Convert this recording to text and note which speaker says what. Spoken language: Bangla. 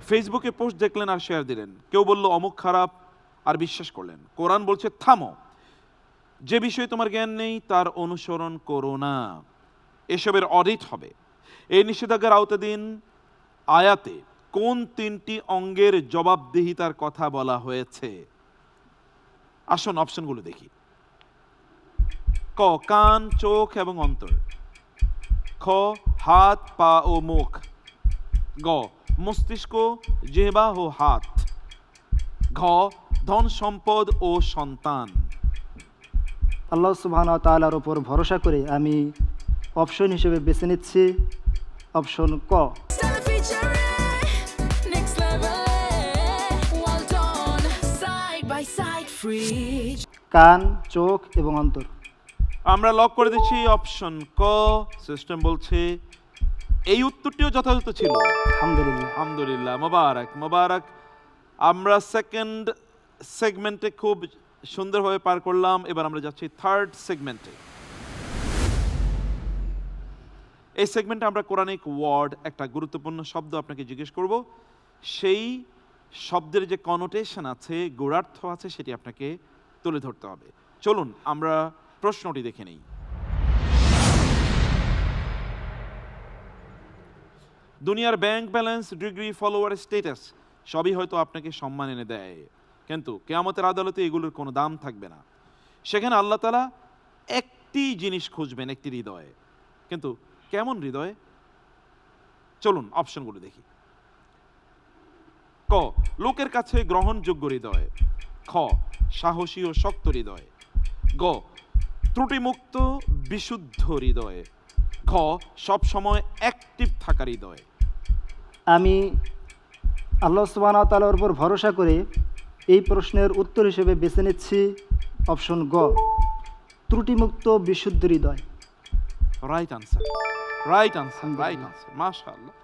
Speaker 1: ফেসবুকে পোস্ট দেখলেন আর শেয়ার দিলেন, কেউ বলল অমুক খারাপ আর বিশ্বাস করলেন। কোরআন বলছে থামো, যে বিষয়ে তোমার জ্ঞান নেই তার অনুসরণ করো না, এসবের অডিট হবে। এই নিষেধাজ্ঞার আওতাধীন আয়াতে কোন তিনটি অঙ্গের জবাবদিহিতার কথা বলা হয়েছে? আসুন অপশনগুলো দেখি। ক কান, চোখ এবং অন্তর। খ হাত, পা ও মুখ। গ মস্তিষ্ক, জিহ্বা ও হাত। ঘ ধন সম্পদ ও সন্তান।
Speaker 2: আল্লাহ সুবহানাহু ওয়া তাআলার উপর ভরসা করে আমি অপশন হিসেবে বেছে নিচ্ছি অপশন ক।
Speaker 3: Stella featuring next level. Well done, side by side, free.
Speaker 2: কান, চোখ এবং অন্তর।
Speaker 1: আমরা লক করে দিচ্ছি অপশন ক। সিস্টেম বলছে এই উত্তরটিও যথাযথ ছিল।
Speaker 2: আলহামদুলিল্লাহ।
Speaker 1: আলহামদুলিল্লাহ, মোবারক মোবারক। আমরা সেকেন্ড সেগমেন্টে খুব সুন্দরভাবে পার করলাম। এবার আমরা যাচ্ছি থার্ড সেগমেন্টে। এই সেগমেন্টে আমরা কোরআনিক ওয়ার্ড, একটা গুরুত্বপূর্ণ শব্দ আপনাকে জিজ্ঞেস করব, সেই শব্দের যে কনোটেশন আছে, গূঢ়ার্থ আছে, সেটি আপনাকে তুলে ধরতে হবে। চলুন আমরা প্রশ্নটি দেখে নেই। দুনিয়ার bank balance, degree, follower, status সবই হয়তো আপনাকে সম্মান এনে দেয়, কিন্তু কিয়ামতের আদালতে এগুলোর কোনো দাম থাকবে না। সেখানে আল্লাহ তাআলা একটি জিনিস খুঁজবেন, একটি হৃদয়। কিন্তু কেমন হৃদয়? চলুন অপশনগুলো দেখি। ক লোকের কাছে গ্রহণযোগ্য হৃদয়। খ সাহসী ও শক্ত হৃদয়। গ ত্রুটিমুক্ত বিশুদ্ধ হৃদয়। ঘ সব সময় অ্যাক্টিভ থাকা হৃদয়।
Speaker 2: আমি আল্লাহ সুবহানাহু ওয়া তাআলার উপর ভরসা করে এই প্রশ্নের উত্তর হিসেবে বেছে নিচ্ছি অপশন গ, ত্রুটিমুক্ত বিশুদ্ধ হৃদয়।
Speaker 1: Right answer, right answer, right answer, মাশাআল্লাহ।